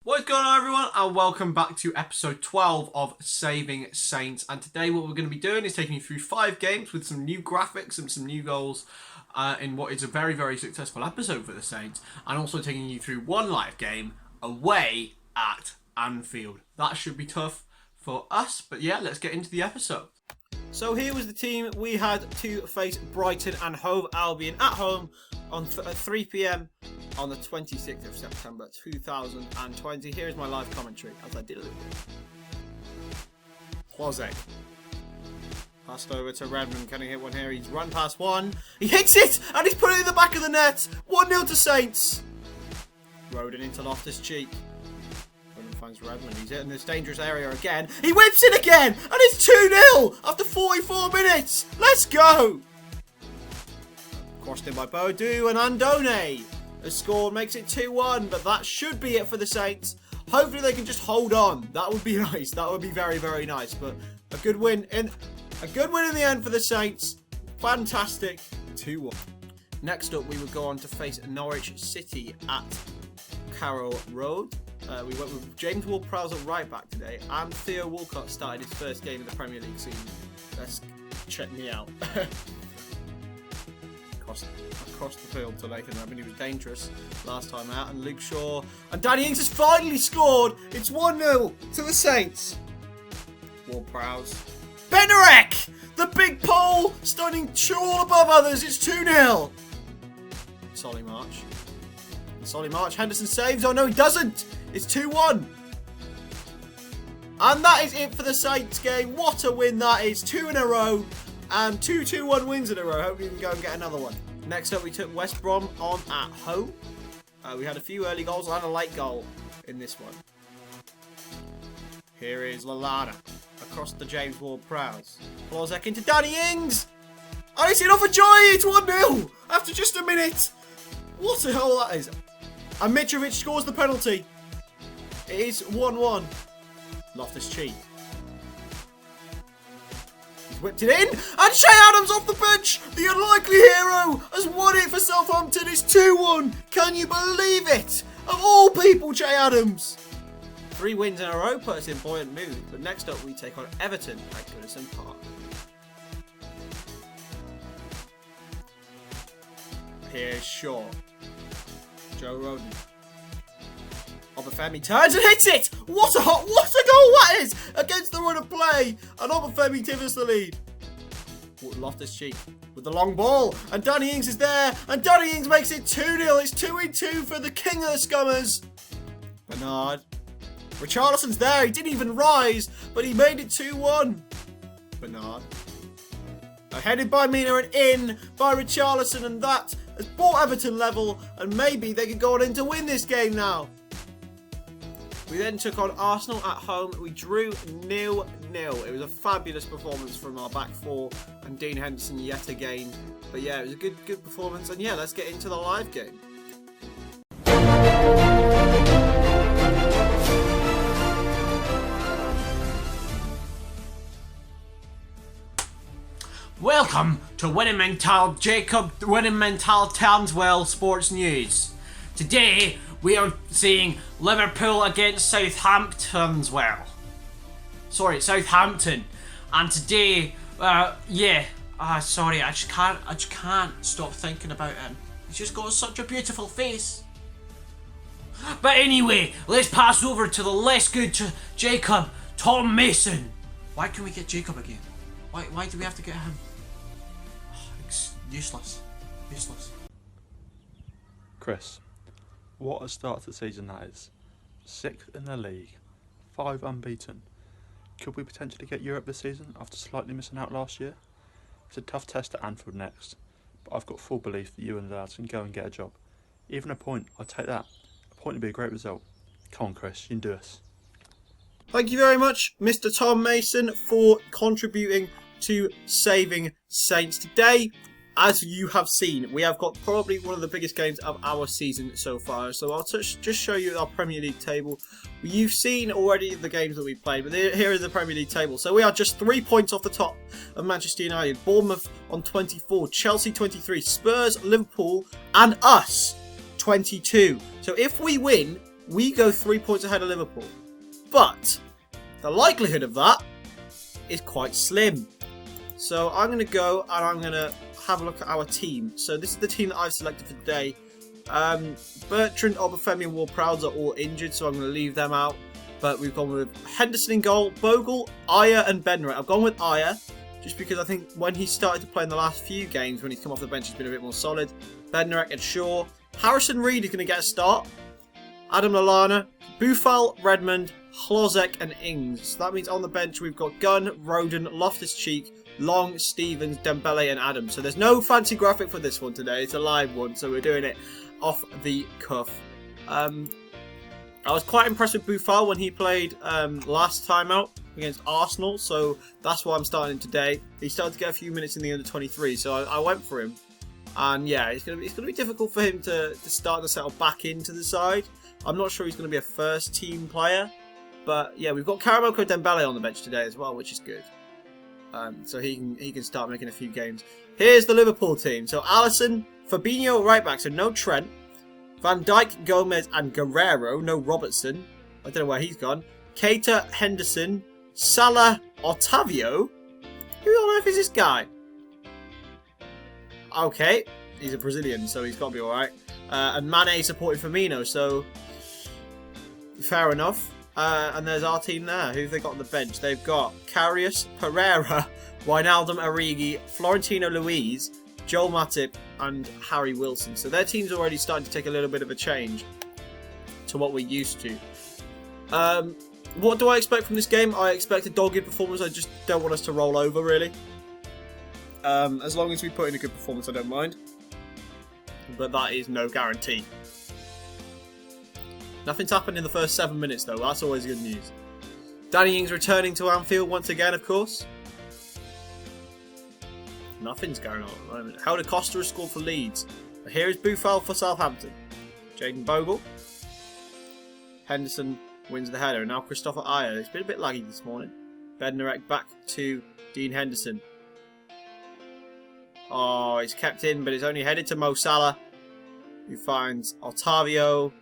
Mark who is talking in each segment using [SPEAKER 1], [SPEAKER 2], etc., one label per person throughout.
[SPEAKER 1] What's going on, everyone, and welcome back to episode 12 of Saving Saints. And today what we're going to be doing is taking you through 5 games with some new graphics and some new goals in what is a very, very successful episode for the Saints, and also taking you through one live game away at Anfield. That should be tough for us, but yeah, let's get into the episode. So here was the team we had to face Brighton and Hove Albion at home on 3 p.m. on the 26th of September 2020. Here is my live commentary as I did a little bit. Jose. Passed over to Redmond. Can he hit one here? He's run past one. He hits it! And he's put it in the back of the net. 1-0 to Saints. Roden into Loftus-Cheek. Finds Redmond. He's in this dangerous area again. He whips it again! And it's 2-0 after 44 minutes! Let's go! Crossed in by Boadu, and Andone has scored, makes it 2-1, but that should be it for the Saints. Hopefully they can just hold on. That would be nice. That would be very, very nice. But a good win in the end for the Saints. Fantastic. 2-1. Next up, we would go on to face Norwich City at Carrow Road. We went with James Ward-Prowse at right back today, and Theo Walcott started his first game in the Premier League season. Let's check me out. Across the field to Nathan Redmond. He was dangerous last time out, and Luke Shaw and Danny Ings has finally scored. It's 1-0 to the Saints. Ward-Prowse. Benarek! The big pole, standing tall above others. It's 2-0. Solly March. Henderson saves. Oh no, he doesn't. It's 2-1. And that is it for the Saints game. What a win that is. 2 in a row. And 2 2-1 wins in a row. Hope we can go and get another one. Next up, we took West Brom on at home. We had a few early goals and a late goal in this one. Here is Lallana across the James Ward-Prowse. Plozek into Danny Ings. And it's enough for joy. It's 1-0 after just a minute. What a hell that is. And Mitrovic scores the penalty. It is 1-1. Loftus-Cheek. He's whipped it in. And Shea Adams off the bench. The unlikely hero has won it for Southampton. It's 2-1. Can you believe it? Of all people, Shea Adams. 3 wins in a row put us in buoyant mood. But next up, we take on Everton at Goodison Park. Here's Shaw. Joe Roden. Obafemi turns and hits it! What a goal that is! Against the run of play! And Obafemi tips the lead. Loftus-Cheek with the long ball. And Danny Ings is there. And Danny Ings makes it 2-0. It's 2-2 for the king of the Scummers. Bernard. Richarlison's there. He didn't even rise. But he made it 2-1. Bernard. Headed by Mina and in by Richarlison. And that has brought Everton level, and maybe they could go on in to win this game now. We then took on Arsenal at home. We drew 0-0. It was a fabulous performance from our back four and Dean Henderson yet again. But yeah, it was a good performance. And yeah, let's get into the live game. Welcome to Winning Mental Townswell Sports News. Today we are seeing Liverpool against Southampton. And today, sorry, I just can't stop thinking about him. He's just got such a beautiful face. But anyway, let's pass over to the less good Jacob, Tom Mason. Why can't we get Jacob again? Why do we have to get him? It's useless.
[SPEAKER 2] Chris, what a start to the season that is. 6th in the league, 5 unbeaten. Could we potentially get Europe this season after slightly missing out last year? It's a tough test at Anfield next, but I've got full belief that you and the lads can go and get a job. Even a point, I'd take that. A point would be a great result. Come on Chris, you can do this.
[SPEAKER 1] Thank you very much, Mr. Tom Mason, for contributing to Saving Saints. Today, as you have seen, we have got probably one of the biggest games of our season so far. So I'll just show you our Premier League table. You've seen already the games that we played, but here is the Premier League table. So we are just 3 points off the top of Manchester United. Bournemouth on 24, Chelsea 23, Spurs, Liverpool, and us 22. So if we win, we go 3 points ahead of Liverpool. But the likelihood of that is quite slim. So I'm going to go and I'm going to have a look at our team. So this is the team that I've selected for today. Bertrand, Obafemi and Ward-Prowse are all injured, so I'm going to leave them out. But we've gone with Henderson in goal, Bogle, Ayer and Bednarek. I've gone with Ayer just because I think when he started to play in the last few games, when he's come off the bench, he's been a bit more solid. Bednarek and Shaw. Harrison Reed is going to get a start. Adam Lallana, Boufal, Redmond, Hlozek and Ings. So that means on the bench we've got Gunn, Roden, Loftus-Cheek, Long, Stevens, Dembele and Adams. So there's no fancy graphic for this one today. It's a live one, so we're doing it off the cuff. I was quite impressed with Boufal when he played last time out against Arsenal, so that's why I'm starting today. He started to get a few minutes in the under-23, so I went for him. And yeah, it's gonna be difficult for him to start to settle back into the side. I'm not sure he's going to be a first team player, but yeah, we've got Karamoko Dembele on the bench today as well, which is good. So he can start making a few games. Here's the Liverpool team. So Alisson, Fabinho right back, so no Trent. Van Dijk, Gomez and Guerrero, no Robertson. I don't know where he's gone. Keita, Henderson, Salah, Otavio. Who on earth is this guy? Okay, he's a Brazilian, so he's got to be alright. And Mane supporting Firmino, so fair enough. And there's our team there. Who have they got on the bench? They've got Karius, Pereira, Wijnaldum, Origi, Florentino Luis, Joel Matip and Harry Wilson. So their team's already starting to take a little bit of a change to what we're used to. What do I expect from this game? I expect a dogged performance. I just don't want us to roll over, really. As long as we put in a good performance, I don't mind. But that is no guarantee. Nothing's happened in the first 7 minutes, though. That's always good news. Danny Ings returning to Anfield once again, of course. Nothing's going on at the moment. Helder Costa has scored for Leeds. But here is Boufal for Southampton. Jaden Bogle. Henderson wins the header. And now Christopher Ayer. It's been a bit laggy this morning. Bednarek back to Dean Henderson. Oh, he's kept in, but it's only headed to Mo Salah, who finds Otavio.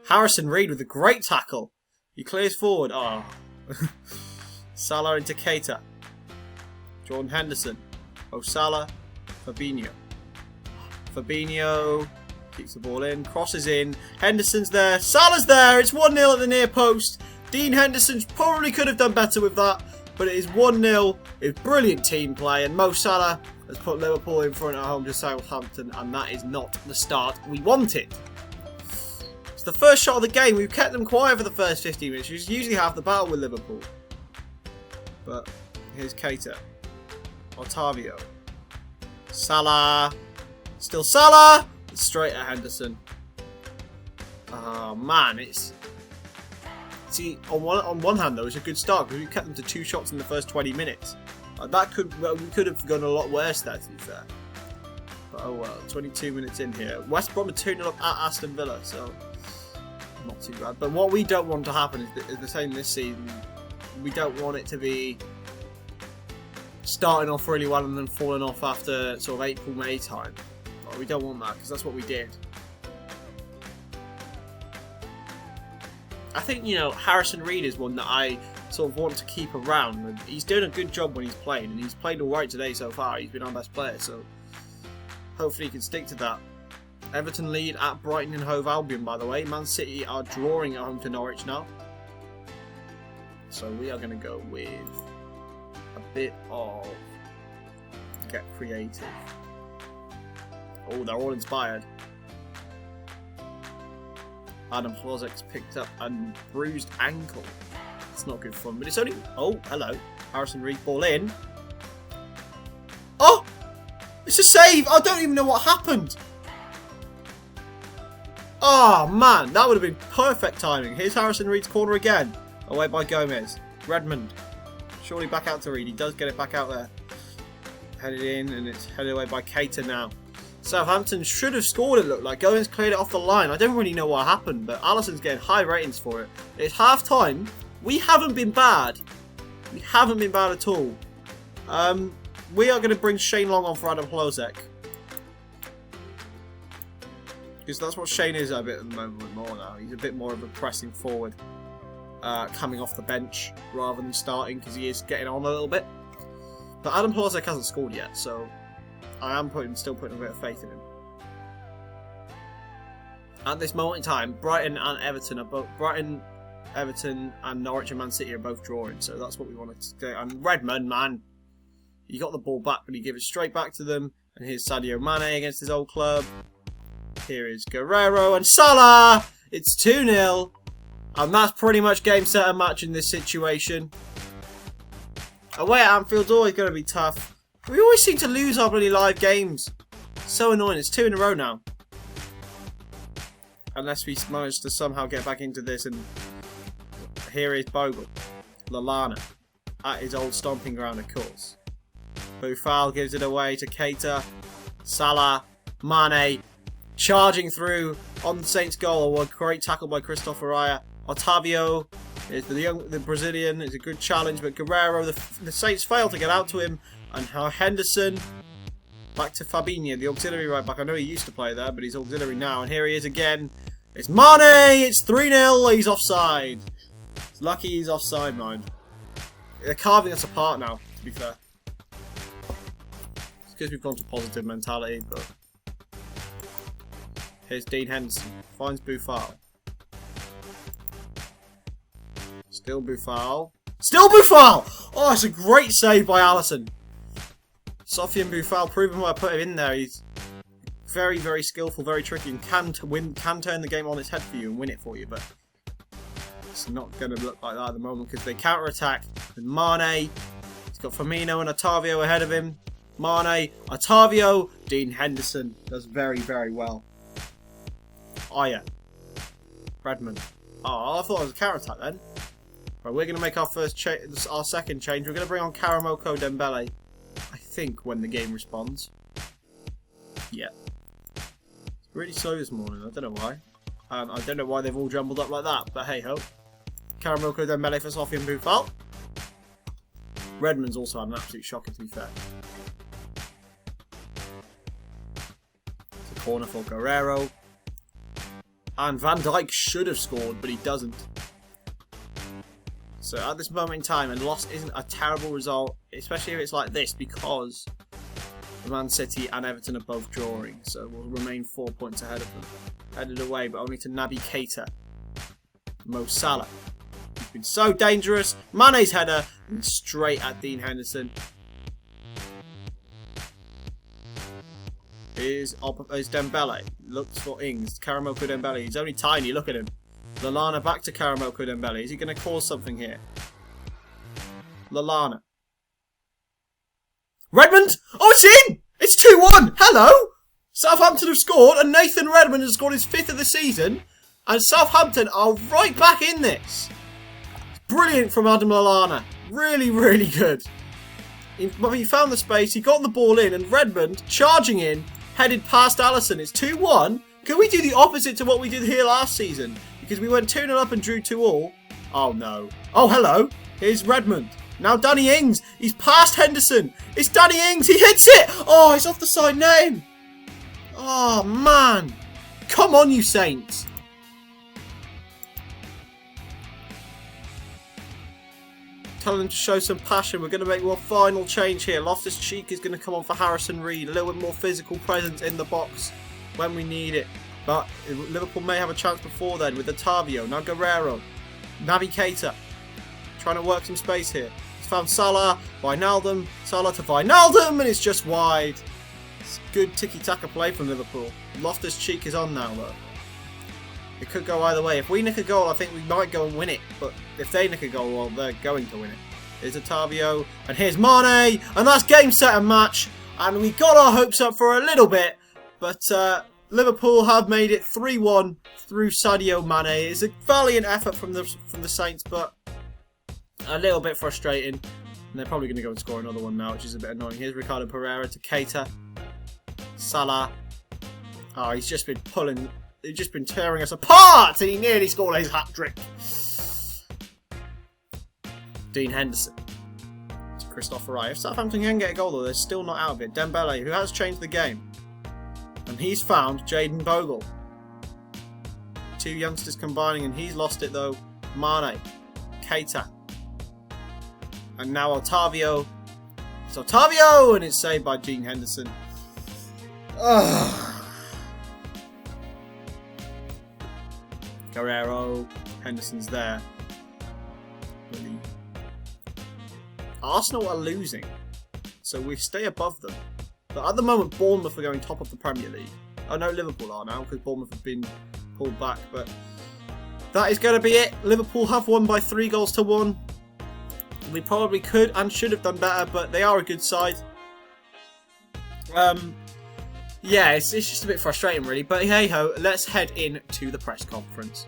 [SPEAKER 1] Harrison Reed with a great tackle. He clears forward. Oh. Salah into Keita. Jordan Henderson. Mo Salah. Fabinho. Fabinho keeps the ball in. Crosses in. Henderson's there. Salah's there. It's 1-0 at the near post. Dean Henderson probably could have done better with that, but it is 1-0. It's brilliant team play, and Mo Salah has put Liverpool in front at home to Southampton, and that is not the start we wanted. It's the first shot of the game. We've kept them quiet for the first 15 minutes, which is usually half the battle with Liverpool. But here's Keita. Otavio. Salah. Still Salah. Straight at Henderson. Oh man, it's... See, on one hand though, it's a good start because we kept them to 2 shots in the first 20 minutes. We could have gone a lot worse there, to be fair. But oh well, 22 minutes in here. West Brom are 2-0 up at Aston Villa, so not too bad. But what we don't want to happen is the same this season. We don't want it to be starting off really well and then falling off after sort of April, May time. We don't want that because that's what we did. I think, Harrison Reed is one that I sort of want to keep around. And he's doing a good job when he's playing, and he's played alright today so far. He's been our best player, so hopefully he can stick to that. Everton lead at Brighton and Hove Albion, by the way. Man City are drawing at home to Norwich now. So we are going to go with a bit of get creative. Oh, they're all inspired. Adam Hlozek's picked up a bruised ankle. It's not good fun, but it's only... Oh, hello. Harrison Reed, ball in. Oh! It's a save! I don't even know what happened. Oh, man. That would have been perfect timing. Here's Harrison Reed's corner again. Away by Gomez. Redmond. Surely back out to Reed. He does get it back out there. Headed in, and it's headed away by Keita now. Southampton should have scored, it looked like. Goins cleared it off the line. I don't really know what happened, but Alisson's getting high ratings for it. It's half time. We haven't been bad. We haven't been bad at all. We are going to bring Shane Long on for Adam Hlozek. Because that's what Shane is a bit at the moment more now. He's a bit more of a pressing forward, coming off the bench rather than starting because he is getting on a little bit. But Adam Plazek hasn't scored yet, so I am still putting a bit of faith in him. At this moment in time, Brighton, Everton and Norwich and Man City are both drawing, so that's what we wanted to do. And Redmond, man, he got the ball back, but he gave it straight back to them. And here's Sadio Mane against his old club. Here is Guerrero and Salah. It's 2-0. And that's pretty much game, set and match in this situation. Away at Anfield's always going to be tough. We always seem to lose our bloody live games. So annoying. It's 2 in a row now. Unless we manage to somehow get back into this. And here is Bogle. Lallana. At his old stomping ground, of course. Boufal gives it away to Keita. Salah. Mane. Charging through on the Saints' goal. A great tackle by Christopher Raya. Otavio is the Brazilian. It's a good challenge, but Guerrero, the Saints fail to get out to him. And now Henderson. Back to Fabinho, the auxiliary right back. I know he used to play there, but he's auxiliary now. And here he is again. It's Mane. It's 3-0. He's offside. It's lucky he's offside, mind. They're carving us apart now, to be fair. It's because we've gone to positive mentality, but... Here's Dean Henderson. Finds Boufal. Still Boufal. Still Boufal! Oh, it's a great save by Alisson. Sofiane Boufal, proving why I put him in there. He's very, very skillful, very tricky, and can turn the game on its head for you and win it for you, but it's not going to look like that at the moment because they counter-attack. And Mane, he's got Firmino and Otavio ahead of him. Mane, Otavio, Dean Henderson does very, very well. Oh yeah. Redmond. Oh, I thought it was a counter-attack then. Right, we're going to make our second change. We're going to bring on Karamoko Dembele. I think when the game responds. Yeah. It's really slow this morning. I don't know why. I don't know why they've all jumbled up like that. But hey ho. Karamoko Dembele for Sofiane Boufal. Redmond's also had an absolute shocker, to be fair. It's a corner for Guerrero. And Van Dijk should have scored, but he doesn't. So at this moment in time, a loss isn't a terrible result, especially if it's like this, because Man City and Everton are both drawing. So we'll remain 4 points ahead of them. Headed away, but only to Naby Keita. Mo Salah. He's been so dangerous. Mane's header, and straight at Dean Henderson. Is Dembele. Looks for Ings. Karamoko Dembele. He's only tiny. Look at him. Lallana back to Karamoko Dembele. Is he going to cause something here? Lallana. Redmond! Oh, it's in! It's 2-1! Hello! Southampton have scored, and Nathan Redmond has scored his 5th of the season. And Southampton are right back in this. Brilliant from Adam Lallana. Really, really good. He found the space, he got the ball in, and Redmond, charging in, headed past Alisson. It's 2-1. Can we do the opposite to what we did here last season? Because we went 2-0 up and drew 2-2. Oh no. Oh, hello. Here's Redmond. Now Danny Ings. He's past Henderson. It's Danny Ings. He hits it. Oh, it's off the side name. Oh, man. Come on, you Saints. Tell them to show some passion. We're going to make one final change here. Loftus-Cheek is going to come on for Harrison Reed. A little bit more physical presence in the box when we need it. But Liverpool may have a chance before then with Otavio. Now Guerrero. Naby Keita. Trying to work some space here. He's found Salah. Wijnaldum. Salah to Wijnaldum. And it's just wide. It's good tiki-taka play from Liverpool. Loftus-Cheek is on now though. It could go either way. If we nick a goal, I think we might go and win it. But if they nick a goal, well, they're going to win it. Here's Otavio. And here's Mane. And that's game, set and match. And we got our hopes up for a little bit. But Liverpool have made it 3-1 through Sadio Mane. It's a valiant effort from the Saints, but a little bit frustrating. And they're probably going to go and score another one now, which is a bit annoying. Here's Ricardo Pereira to Keita. Salah. Oh, he's just been pulling... He's just been tearing us apart, and he nearly scored his hat-trick. Dean Henderson. To Christopher Raya. If Southampton can get a goal, though, they're still not out of it. Dembele, who has changed the game. And he's found Jayden Bogle. two youngsters combining, and he's lost it though. Mane, Keita, and now Otavio. It's Otavio, and it's saved by Gene Henderson. Guerrero, Henderson's there. Really. Arsenal are losing, so we stay above them. But at the moment, Bournemouth are going top of the Premier League. I know Liverpool are now, because Bournemouth have been pulled back, but that is going to be it. Liverpool have won by 3-1. We probably could and should have done better, but they are a good side. Yeah, it's just a bit frustrating, really. But hey ho, let's head in to the press conference.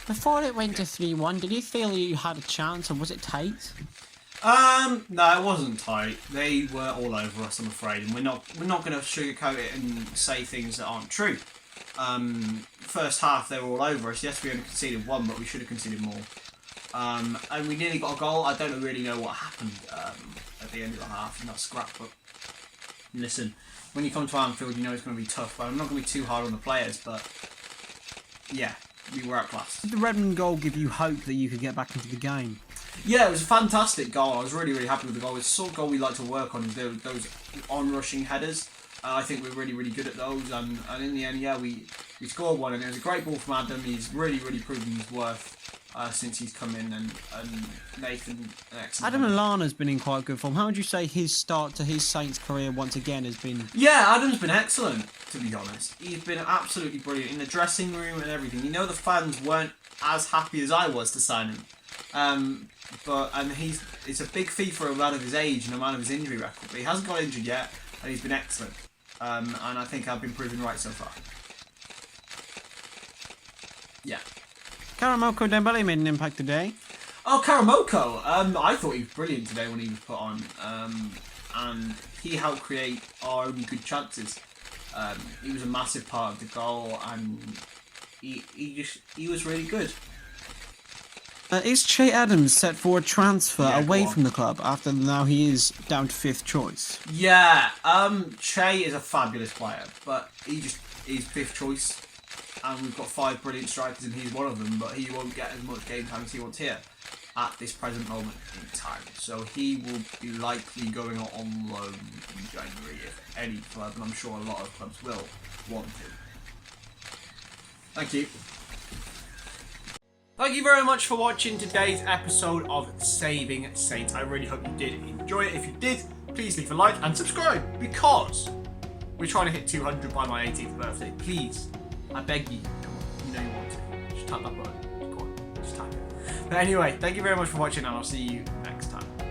[SPEAKER 3] Before it went to 3-1, did you feel you had a chance, or was it tight?
[SPEAKER 1] No, it wasn't tight. They were all over us, I'm afraid, and we're not going to sugarcoat it and say things that aren't true. First half, they were all over us. Yes, we only conceded one, but we should have conceded more. And we nearly got a goal. I don't really know what happened at the end of the half in that scrap, but listen, when you come to Anfield, you know it's going to be tough. But I'm not going to be too hard on the players, but yeah, we were outclassed.
[SPEAKER 3] Did the Redmond goal give you hope that you could get back into the game?
[SPEAKER 1] Yeah, it was a fantastic goal. I was really, really happy with the goal. It's the sort of goal we like to work on, is those on-rushing headers. I think we're really, really good at those, and in the end, yeah, we scored one, and it was a great ball from Adam. He's really, really proven his worth since he's come in, and Nathan, excellent.
[SPEAKER 3] Adam Lallana's been in quite good form. How would you say his start to his Saints career once again has been?
[SPEAKER 1] Yeah, Adam's been excellent, to be honest. He's been absolutely brilliant in the dressing room and everything. You know, the fans weren't as happy as I was to sign him. It's a big fee for a man of his age and a man of his injury record, but he hasn't got injured yet, and he's been excellent. And I think I've been proven right so far. Yeah.
[SPEAKER 3] Karamoko Dembele made an impact today.
[SPEAKER 1] Oh, Karamoko! I thought he was brilliant today when he was put on. And he helped create our only good chances. He was a massive part of the goal, and he was really good.
[SPEAKER 3] Is Che Adams set for a transfer away
[SPEAKER 1] go on.
[SPEAKER 3] from the club after now he is down to 5th choice?
[SPEAKER 1] Yeah, Che is a fabulous player, but he's 5th choice, and we've got 5 brilliant strikers, and he's one of them, but he won't get as much game time as he wants here at this present moment in time. So he will be likely going on loan in January, if any club, and I'm sure a lot of clubs will want him. Thank you. Thank you very much for watching today's episode of Saving Saints. I really hope you did enjoy it. If you did, please leave a like and subscribe, because we're trying to hit 200 by my 18th birthday. Please, I beg you. Come on, you know you want to. Just tap that button. Go on, just tap it. But anyway, thank you very much for watching, and I'll see you